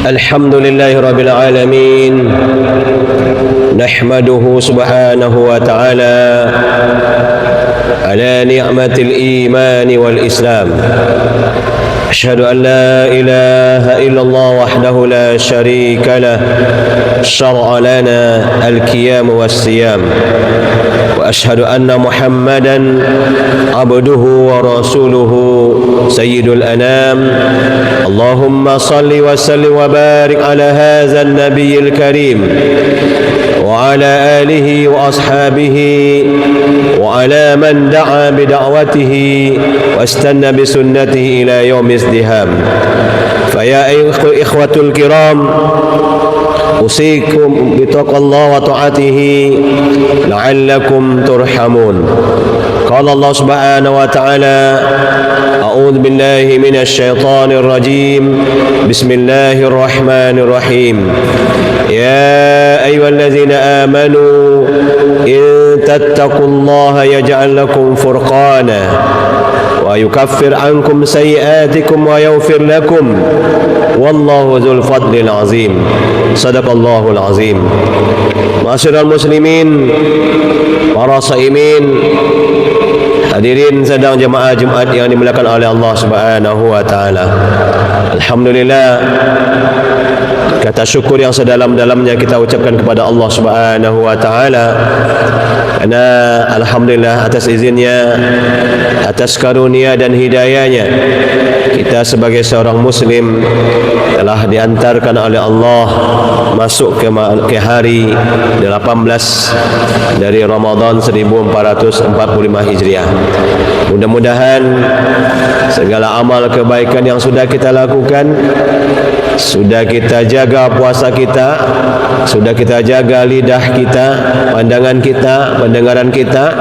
الحمد لله رب العالمين نحمده سبحانه وتعالى على نعمة الإيمان والإسلام أشهد أن لا إله إلا الله وحده لا شريك له شرع لنا القيام والصيام وأشهد أن محمدا عبده ورسوله سيد الأنام اللهم صل وسلم وبارك على هذا النبي الكريم وعلى آله وأصحابه وعلى من دعا بدعوته واستنى بسنته إلى يوم ازدهام فيا إخوة الكرام أوصيكم بتقوى الله وطاعته لعلكم ترحمون قال الله سبحانه وتعالى أعوذ بالله من الشيطان الرجيم بسم الله الرحمن الرحيم يا أيها الذين آمنوا إن تتقوا الله يجعل لكم فرقانا ويكفر عنكم سيئاتكم ويغفر لكم والله ذو الفضل العظيم صدق الله العظيم. Ma'asyiral muslimin, para saimin, hadirin sedang jemaah Jumat yang dimuliakan oleh Allah Subhanahu wa taala. Alhamdulillah, kata syukur yang sedalam-dalamnya kita ucapkan kepada Allah Subhanahu wa taala karena alhamdulillah atas izinnya, atas karunia dan hidayahnya kita sebagai seorang muslim telah diantarkan oleh Allah masuk ke hari 18 dari Ramadan 1445 Hijriah. Mudah-mudahan segala amal kebaikan yang sudah kita lakukan, sudah kita jaga puasa kita, sudah kita jaga lidah kita, pandangan kita, pendengaran kita,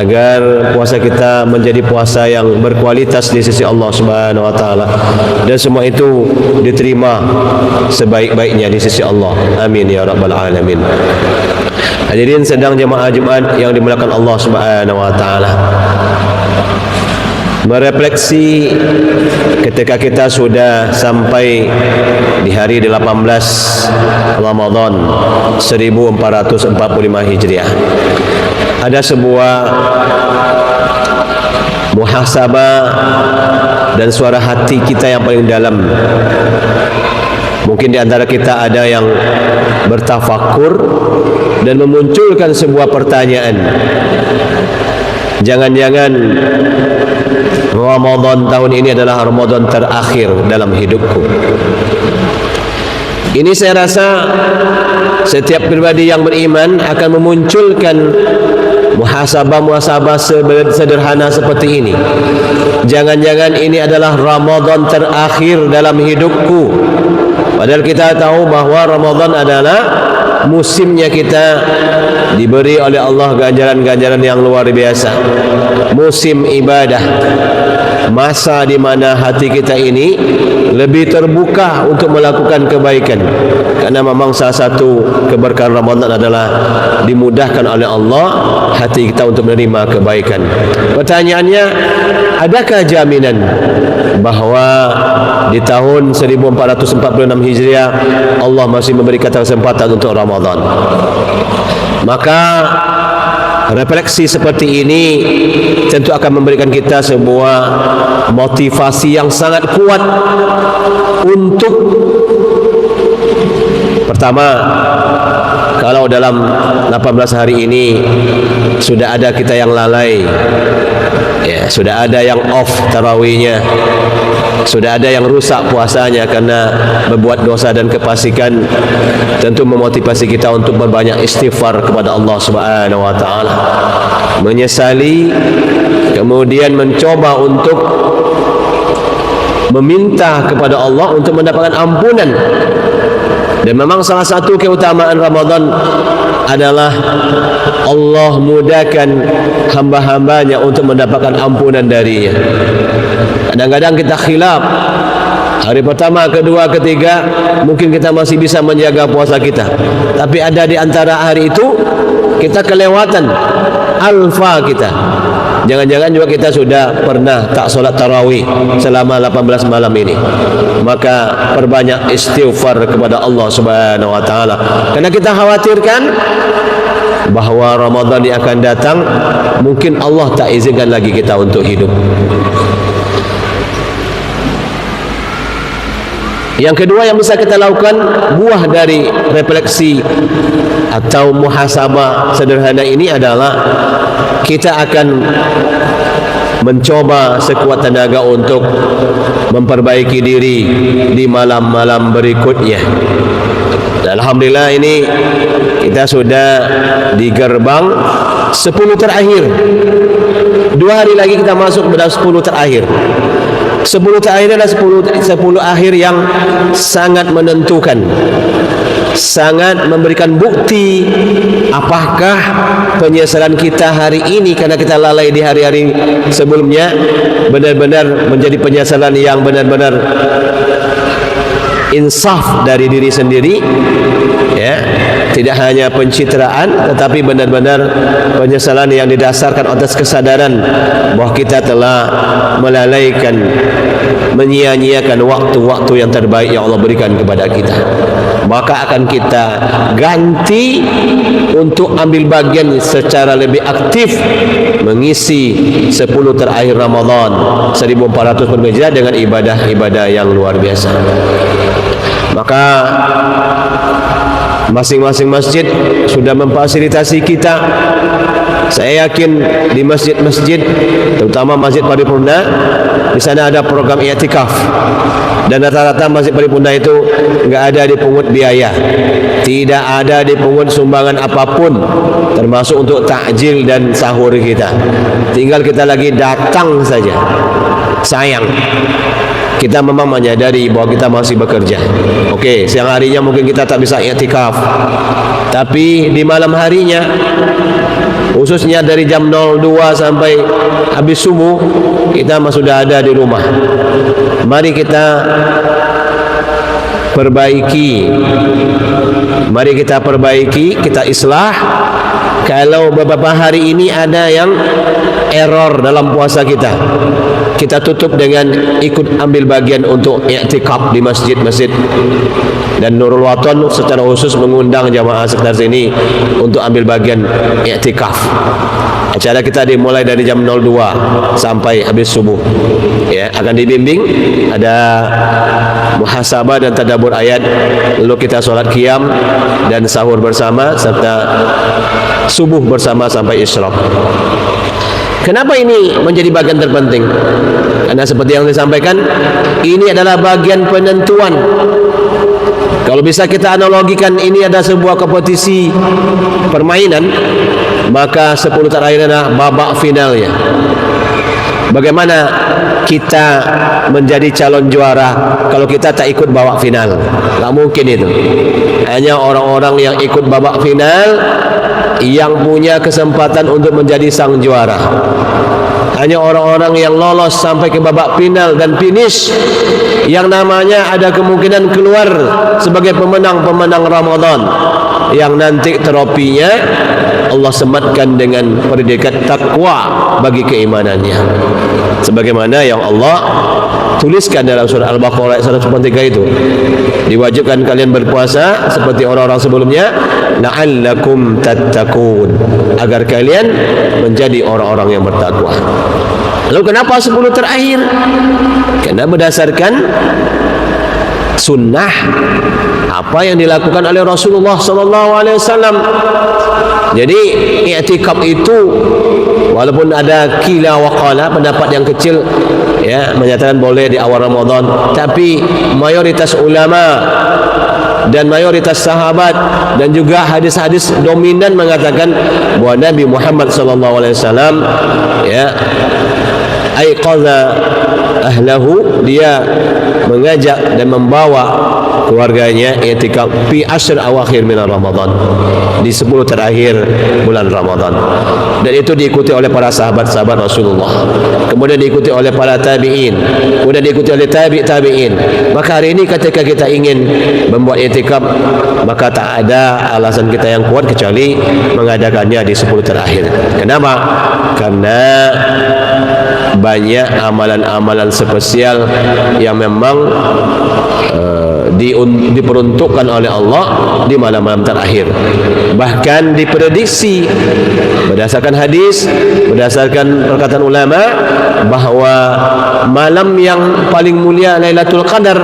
agar puasa kita menjadi puasa yang berkualitas di sisi Allah Subhanahu wa taala, dan semua itu diterima sebaik-baiknya di sisi Allah. Amin ya rabbal alamin. Hadirin sedang jemaah Jumat yang dimuliakan Allah Subhanahu wa taala, merefleksi ketika kita sudah sampai di hari 18 Ramadan 1445 Hijriah, ada sebuah muhasabah dan suara hati kita yang paling dalam. Mungkin di antara kita ada yang bertafakur dan memunculkan sebuah pertanyaan, jangan-jangan Ramadan tahun ini adalah Ramadan terakhir dalam hidupku. Ini saya rasa setiap pribadi yang beriman akan memunculkan muhasabah sederhana seperti ini. Jangan-jangan ini adalah Ramadan terakhir dalam hidupku. Padahal kita tahu bahwa Ramadan adalah musimnya kita diberi oleh Allah ganjaran-ganjaran yang luar biasa. Musim ibadah, masa di mana hati kita ini lebih terbuka untuk melakukan kebaikan. Karena memang salah satu keberkahan Ramadan adalah dimudahkan oleh Allah hati kita untuk menerima kebaikan. Pertanyaannya, adakah jaminan bahwa di tahun 1446 Hijriah Allah masih memberi kesempatan untuk Ramadan? Maka refleksi seperti ini tentu akan memberikan kita sebuah motivasi yang sangat kuat untuk, pertama, kalau dalam 18 hari ini sudah ada kita yang lalai, ya, sudah ada yang off tarawihnya, sudah ada yang rusak puasanya karena berbuat dosa dan kefasikan, tentu memotivasi kita untuk berbanyak istighfar kepada Allah Subhanahu wa taala, menyesali, kemudian mencoba untuk meminta kepada Allah untuk mendapatkan ampunan. Dan memang salah satu keutamaan Ramadan adalah Allah mudahkan hamba-hambanya untuk mendapatkan ampunan darinya. Kadang-kadang kita khilaf, hari pertama, kedua, ketiga mungkin kita masih bisa menjaga puasa kita, tapi ada di antara hari itu kita kelewatan alfa kita, Jangan-jangan juga kita sudah pernah tak solat tarawih selama 18 malam ini. Maka perbanyak istighfar kepada Allah Subhanahu wa taala. Karena kita khawatirkan bahawa Ramadan yang akan datang mungkin Allah tak izinkan lagi kita untuk hidup. Yang kedua yang bisa kita lakukan, buah dari refleksi atau muhasabah sederhana ini adalah kita akan mencoba sekuat tenaga untuk memperbaiki diri di malam-malam berikutnya. Dan alhamdulillah ini kita sudah di gerbang 10 terakhir. 2 hari lagi kita masuk pada 10 terakhir. 10 terakhir adalah 10 akhir yang sangat menentukan, sangat memberikan bukti apakah penyesalan kita hari ini karena kita lalai di hari-hari sebelumnya benar-benar menjadi penyesalan yang benar-benar insaf dari diri sendiri, ya, tidak hanya pencitraan tetapi benar-benar penyesalan yang didasarkan atas kesadaran bahawa kita telah melalaikan, menyia-nyiakan waktu-waktu yang terbaik yang Allah berikan kepada kita. Maka akan kita ganti untuk ambil bagian secara lebih aktif mengisi 10 terakhir Ramadan 1400 Hijrah dengan ibadah-ibadah yang luar biasa. Maka masing-masing masjid sudah memfasilitasi kita. Saya yakin di masjid-masjid, terutama Masjid Paripurna, di sana ada program i'tikaf. Dan rata-rata Masjid Paripurna itu enggak ada dipungut biaya, tidak ada dipungut sumbangan apapun, termasuk untuk takjil dan sahur kita. Tinggal kita lagi datang saja. Sayang, kita memang menyadari bahwa kita masih bekerja. Okey, siang harinya mungkin kita tak bisa i'tikaf, tapi di malam harinya, khususnya dari jam 02 sampai habis subuh, kita sudah ada di rumah. Mari kita perbaiki, kita islah. Kalau beberapa hari ini ada yang error dalam puasa kita, kita tutup dengan ikut ambil bagian untuk i'tikaf di masjid-masjid. Dan Nurul Waton secara khusus mengundang jamaah sekitar sini untuk ambil bagian i'tikaf. Acara kita dimulai dari jam 02 sampai habis subuh. Ya, akan dibimbing, ada muhasabah dan tadabbur ayat, lalu kita solat qiyam dan sahur bersama serta subuh bersama sampai isyraq. Kenapa ini menjadi bagian terpenting? Karena seperti yang disampaikan, ini adalah bagian penentuan. Kalau bisa kita analogikan ini ada sebuah kompetisi permainan, maka 10 terakhir adalah babak finalnya. Bagaimana kita menjadi calon juara kalau kita tak ikut babak final? Tak mungkin itu. Hanya orang-orang yang ikut babak final yang punya kesempatan untuk menjadi sang juara. Hanya orang-orang yang lolos sampai ke babak final dan finish yang namanya ada kemungkinan keluar sebagai pemenang-pemenang Ramadan, yang nanti trofinya Allah sematkan dengan predikat takwa bagi keimanannya, sebagaimana yang Allah tuliskan dalam surah Al-Baqarah ayat 103 itu. Diwajibkan kalian berpuasa seperti orang-orang sebelumnya, la'allakum tattaqun, agar kalian menjadi orang-orang yang bertakwa. Lalu kenapa 10 terakhir? Karena berdasarkan sunnah apa yang dilakukan oleh Rasulullah SAW. Jadi i'tikaf itu walaupun ada qila wa qala, pendapat yang kecil ya menyatakan boleh di awal Ramadan, tapi mayoritas ulama dan mayoritas sahabat dan juga hadis-hadis dominan mengatakan bahwa Nabi Muhammad SAW ya aiqadha ahlahu, dia mengajak dan membawa keluarganya i'tikaf fi ashr awakhir min Ramadan, di 10 terakhir bulan Ramadan. Dan itu diikuti oleh para sahabat-sahabat Rasulullah, kemudian diikuti oleh para tabi'in, kemudian diikuti oleh tabi'in. Maka hari ini ketika kita ingin membuat i'tikaf, maka tak ada alasan kita yang kuat kecuali mengadakannya di 10 terakhir. Kenapa? Karena banyak amalan-amalan spesial yang memang diperuntukkan oleh Allah di malam-malam terakhir. Bahkan diprediksi berdasarkan hadis, berdasarkan perkataan ulama, bahwa malam yang paling mulia Lailatul Qadar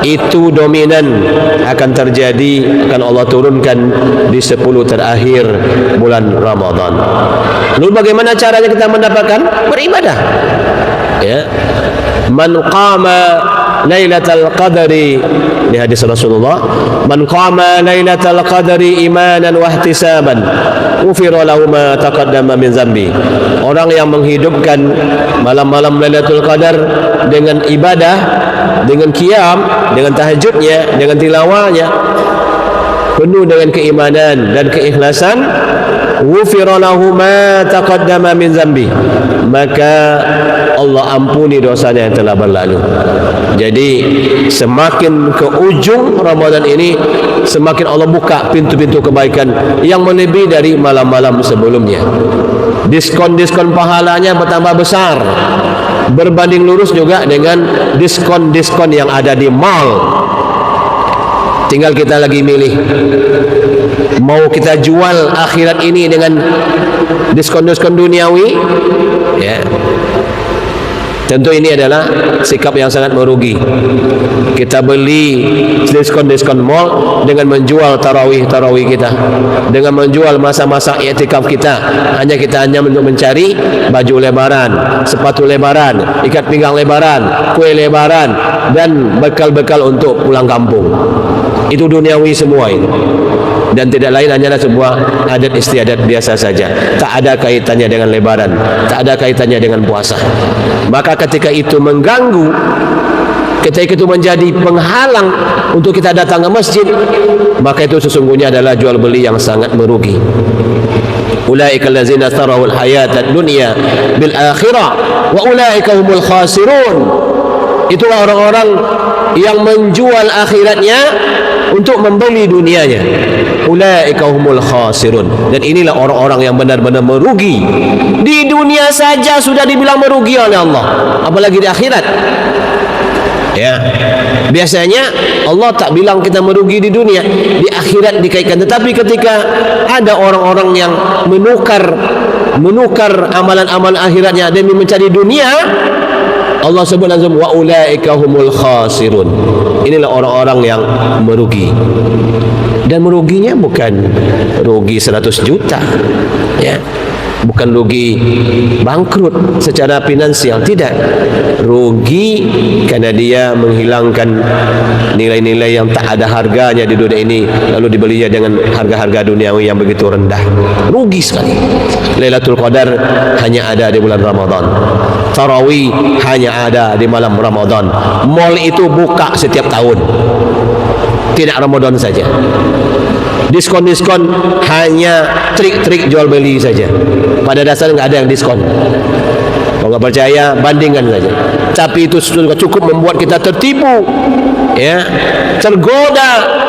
itu dominan akan terjadi, akan Allah turunkan di 10 terakhir bulan Ramadan. Lalu bagaimana caranya kita mendapatkan? Beribadah, ya. Man qama Lailatul Qadri, di hadis Rasulullah, man qama Lailatul Qadri imanan wa ihtisaban ghufira lahu ma taqaddama min dzambi. Orang yang menghidupkan malam-malam Lailatul Qadar dengan ibadah, dengan qiyam, dengan tahajudnya, dengan tilawahnya, penuh dengan keimanan dan keikhlasan, ghufira lahu ma taqaddama min dzambi, maka Allah ampuni dosanya yang telah berlalu. Jadi semakin ke ujung Ramadan ini, semakin Allah buka pintu-pintu kebaikan yang melebihi dari malam-malam sebelumnya. Diskon-diskon pahalanya bertambah besar, berbanding lurus juga dengan diskon-diskon yang ada di mall. Tinggal kita lagi milih, mau kita jual akhirat ini dengan diskon-diskon duniawi, ya. Tentu ini adalah sikap yang sangat merugi. Kita beli diskon-diskon mall dengan menjual tarawih kita, dengan menjual masa-masa i'tikaf kita. Kita hanya untuk mencari baju lebaran, sepatu lebaran, ikat pinggang lebaran, kue lebaran, dan bekal-bekal untuk pulang kampung. Itu duniawi semua itu, dan tidak lain hanyalah sebuah adat istiadat biasa saja. Tak ada kaitannya dengan lebaran, tak ada kaitannya dengan puasa. Maka ketika itu mengganggu, ketika itu menjadi penghalang untuk kita datang ke masjid, maka itu sesungguhnya adalah jual beli yang sangat merugi. Ulaika allazina tarawul hayatad dunya bil akhirah wa ulaika humul khasirun. Itulah orang-orang yang menjual akhiratnya untuk membeli dunianya. Ulaika humul khasirun. Dan inilah orang-orang yang benar-benar merugi. Di dunia saja sudah dibilang merugi oleh Allah, apalagi di akhirat. Ya, biasanya Allah tak bilang kita merugi di dunia, di akhirat dikaitkan. Tetapi ketika ada orang-orang yang menukar amalan-amalan akhiratnya demi mencari dunia, Allah sebut langsung wa ulaika humul khasirun. Inilah orang-orang yang merugi. Dan meruginya bukan rugi 100 juta, ya. Bukan rugi bangkrut secara finansial, tidak. Rugi karena dia menghilangkan nilai-nilai yang tak ada harganya di dunia ini, lalu dibelinya dengan harga-harga duniawi yang begitu rendah. Rugi sekali. Lailatul Qadar hanya ada di bulan Ramadan. Tarawih hanya ada di malam Ramadan. Mall itu buka setiap tahun, tidak Ramadan saja. Diskon-diskon hanya trik-trik jual beli saja. Pada dasarnya nggak ada yang diskon. Kalau nggak percaya, bandingkan saja. Tapi itu sudah cukup membuat kita tertipu, ya, tergoda.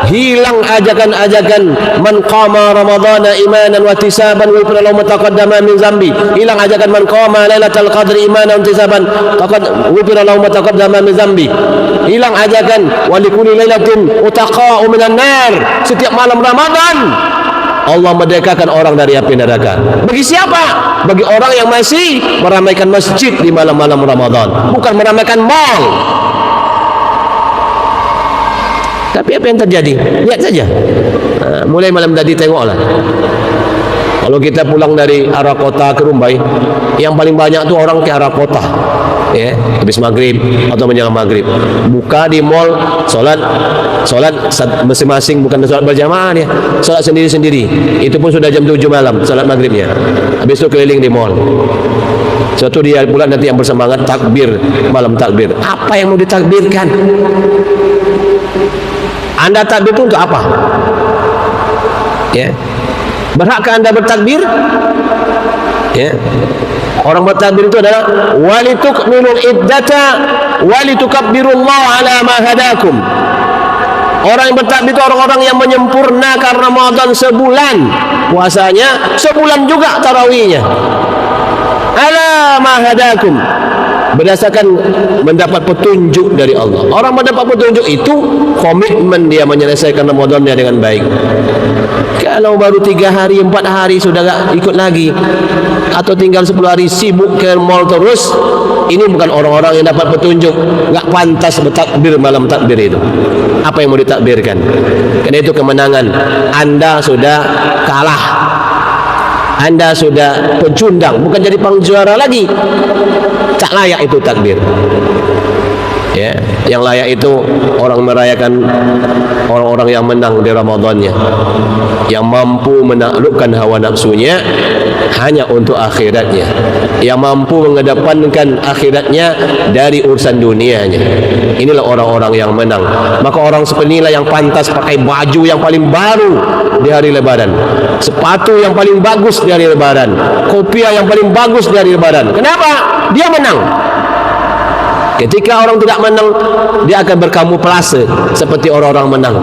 Hilang ajakan-ajakan man qama ramadhana imanan wa ihtisaban wa ghufira lahu ma taqaddama min dzambi. Hilang ajakan man qama lailatul qadri imanan wa ihtisaban ghufira lahu ma taqaddama min dzambi. Hilang ajakan wa likulli lailatin utaqa'u minan nar. Setiap malam Ramadan Allah merdekakan orang dari api neraka. Bagi siapa? Bagi orang yang masih meramaikan masjid di malam-malam Ramadan, bukan meramaikan mall. Tapi apa yang terjadi? Lihat saja. Mulai malam tadi tengoklah. Kalau kita pulang dari arah kota ke Rumbai, yang paling banyak tuh orang ke arah kota, ya, habis maghrib atau menjelang maghrib. Buka di mall, sholat Solat masing-masing, bukan solat berjamaah dia. Solat sendiri-sendiri. Itu pun sudah jam 7 malam, solat maghribnya. Habis itu keliling di mall. Suatu dia pula nanti yang bersemangat takbir, malam takbir. Apa yang mau ditakbirkan? Anda takbir itu untuk apa? Ya. Berhakkah Anda bertakbir? Ya. Orang bertakbir itu adalah walitukmilul iddata walitukabbirullaha ala ma hadakum. Orang yang bertakbir itu orang-orang yang menyempurnakan Ramadan sebulan puasanya, sebulan juga tarawihnya. Ala ma hadakum, berdasarkan mendapat petunjuk dari Allah. Orang mendapat petunjuk itu komitmen dia menyelesaikan Ramadannya dengan baik. Kalau baru 3 hari 4 hari sudah gak ikut lagi, atau tinggal 10 hari sibuk ke mall terus, ini bukan orang-orang yang dapat petunjuk. Gak pantas bertakbir malam takbir itu. Apa yang mau ditakbirkan? Karena itu kemenangan. Anda sudah kalah, Anda sudah pecundang, bukan jadi pengjuara lagi. Tak layak itu takbir. Ya, yang layak itu orang merayakan orang-orang yang menang di Ramadannya, yang mampu menaklukkan hawa nafsunya hanya untuk akhiratnya, yang mampu mengedepankan akhiratnya dari urusan dunianya. Inilah orang-orang yang menang. Maka orang seperti inilah yang pantas pakai baju yang paling baru di hari Lebaran, sepatu yang paling bagus di hari Lebaran, kopiah yang paling bagus di hari Lebaran. Kenapa? Dia menang. Ketika orang tidak menang, dia akan berkamuflase seperti orang-orang menang.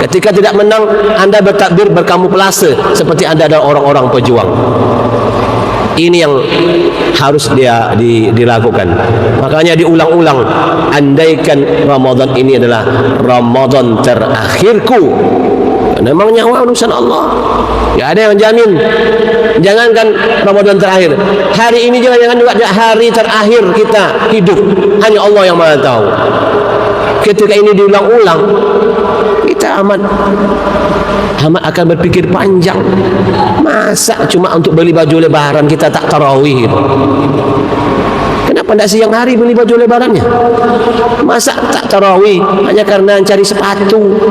Ketika tidak menang, Anda bertakbir berkamuflase seperti Anda adalah orang-orang pejuang. Ini yang harus dilakukan. Makanya diulang-ulang. Andaikan Ramadan ini adalah Ramadan terakhirku, memang nyawa urusan Allah. Tidak ada yang jamin. Jangankan Ramadan terakhir, hari ini jangan juga hari terakhir kita hidup. Hanya Allah yang Maha tahu. Ketika ini diulang-ulang, kita amat akan berpikir panjang. Masa cuma untuk beli baju Lebaran kita tak tarawih gitu? Kenapa tidak siang hari beli baju Lebarannya? Masa tak tarawih hanya karena cari sepatu?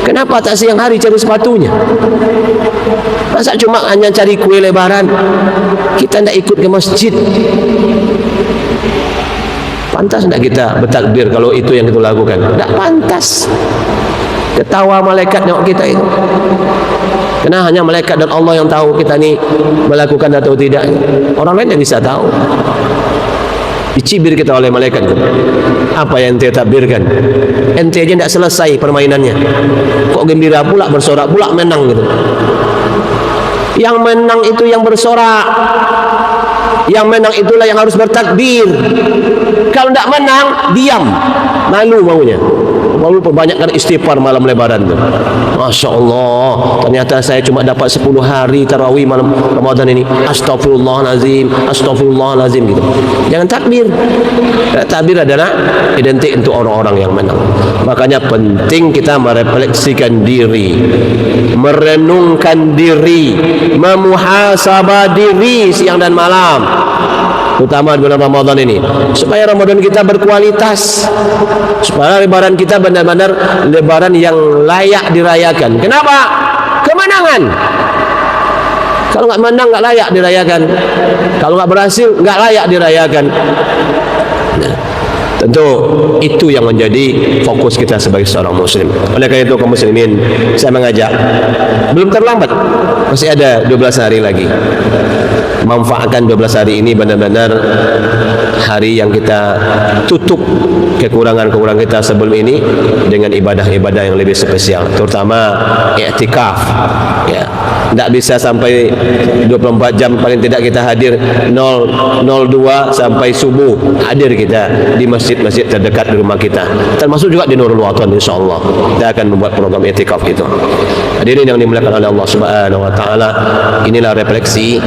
Kenapa tak siang hari cari sepatunya? Masa cuma hanya cari kue Lebaran? Kita tidak ikut ke masjid? Pantas tidak kita bertakbir kalau itu yang kita lakukan? Tidak pantas. Ketawa malaikat tengok kita itu. Karena hanya malaikat dan Allah yang tahu kita ni melakukan atau tidak. Orang lain yang bisa tahu. Dicibir kita oleh malaikat itu. Apa yang ente takbirkan? Ente aja tidak selesai permainannya, kok gembira pula, bersorak pula, menang gitu. Yang menang itu yang bersorak, yang menang itulah yang harus bertakbir. Kalau tidak menang, diam, malu maunya. Lalu perbanyakkan istighfar malam Lebaran itu. Masya Allah, ternyata saya cuma dapat 10 hari tarawih malam Ramadan ini. Astagfirullahalazim, astagfirullahalazim gitu. Jangan takbir. Takbir adalah identik untuk orang-orang yang menang. Makanya penting kita merefleksikan diri, merenungkan diri, memuhasabah diri siang dan malam, terutama bulan Ramadan ini, supaya Ramadan kita berkualitas, supaya Lebaran kita benar-benar Lebaran yang layak dirayakan. Kenapa? Kemenangan. Kalau nggak menang nggak layak dirayakan. Kalau nggak berhasil nggak layak dirayakan. Nah, tentu itu yang menjadi fokus kita sebagai seorang muslim. Oleh karena itu kaum muslimin, saya mengajak, belum terlambat, masih ada 12 hari lagi. Manfaatkan 12 hari ini benar-benar hari yang kita tutup kekurangan-kekurangan kita sebelum ini dengan ibadah-ibadah yang lebih spesial, terutama i'tikaf. Ya, tidak bisa sampai 24 jam, paling tidak kita hadir 002 sampai subuh, hadir kita di masjid-masjid terdekat di rumah kita, termasuk juga di Nurul Watan. InsyaAllah kita akan membuat program i'tikaf itu. Hadirin yang dimuliakan oleh Allah Subhanahu Wa Taala, inilah refleksi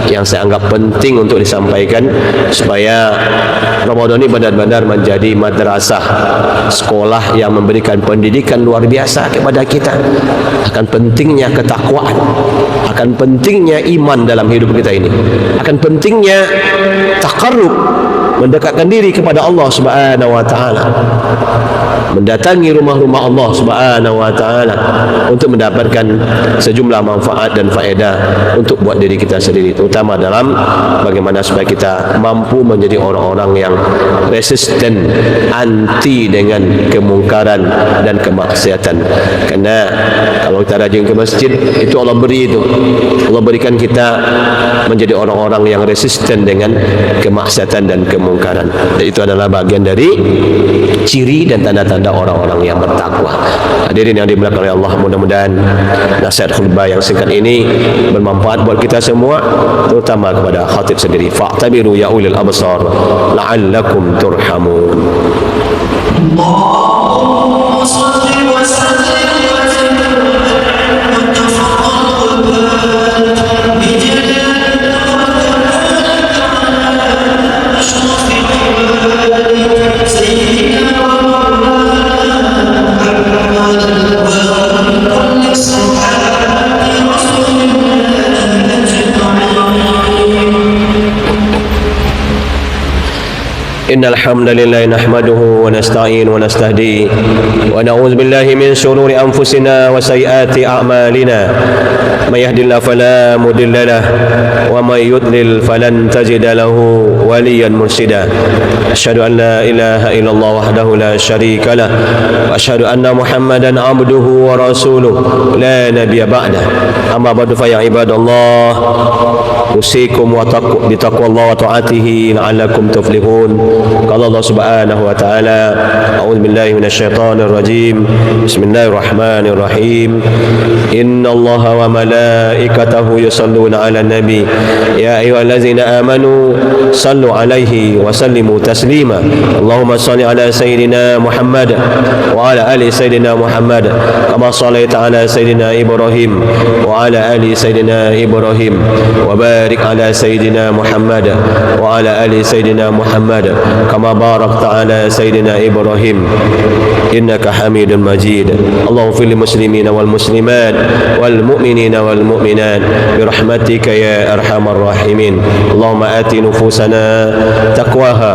yang saya anggap penting untuk disampaikan supaya Ramadan ini benar-benar menjadi madrasah, sekolah yang memberikan pendidikan luar biasa kepada kita akan pentingnya ketakwaan, akan pentingnya iman dalam hidup kita ini, akan pentingnya taqarrub, mendekatkan diri kepada Allah Subhanahu Wa Taala. mendatangi rumah-rumah Allah Subhanahu wa taala untuk mendapatkan sejumlah manfaat dan faedah untuk buat diri kita sendiri, terutama dalam bagaimana supaya kita mampu menjadi orang-orang yang resisten, anti dengan kemungkaran dan kemaksiatan. Karena kalau kita rajin ke masjid, itu Allah beri itu. Allah berikan kita menjadi orang-orang yang resisten dengan kemaksiatan dan kemungkaran. Dan itu adalah bagian dari ciri dan tanda-tanda orang-orang yang bertakwa. Hadirin yang dimuliakan oleh Allah, mudah-mudahan nasihat khutbah yang singkat ini bermanfaat buat kita semua, terutama kepada khatib sendiri. Fa'tabiru ya ulil absar la'allakum turhamun. Allahumma shalli wa sallim إن الحمد لله نحمده ونستعين ونستهديه ونعوذ بالله من شرور أنفسنا وسيئات أعمالنا من يهد الله فلا مضل له ومن يضلل فلن تجد له وليا مرشدا أشهد أن لا إله إلا الله وحده لا شريك له وأشهد أن محمدا عبده ورسوله لا نبي بعده أما بعد فيا عباد الله أوصيكم بتقوى الله وطاعته لعلكم تفلحون. قال الله سبحانه وتعالى أعوذ بالله من الشيطان الرجيم بسم الله الرحمن الرحيم إن الله وملائكته يصلون على النبي يا أيها الذين آمنوا صلوا عليه وسلموا تسليما اللهم صل على سيدنا محمد وعلى آل سيدنا محمد كما صليت على سيدنا إبراهيم وعلى آل سيدنا إبراهيم وبارك على سيدنا محمد وعلى آل سيدنا محمد كما باركت على سيدنا إبراهيم إنك حميد مجيد. اللهم اغفر للمسلمين والمسلمات والمؤمنين والمؤمنات برحمتك يا أرحم الراحمين. اللهم آت نفوسنا تقواها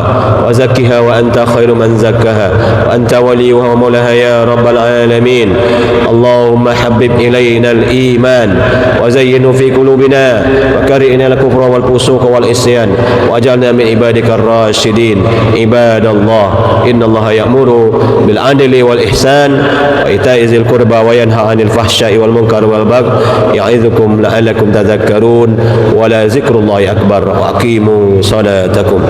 وزكها وأنت خير من زكاها وأنت وليها ومولاها يا رب العالمين. اللهم حبب إلينا الإيمان وزينه في قلوبنا وكرهنا الكفر والفسوق والعصيان واجعلنا من عبادك الراشدين. عباد الله إن الله يأمر بالعدل والإحسان وإيتاء ذي القربى وينهى عن الفحشاء والمنكر والبغي يعظكم لعلكم تذكرون ولذكر الله أكبر وأقيموا صلاتكم.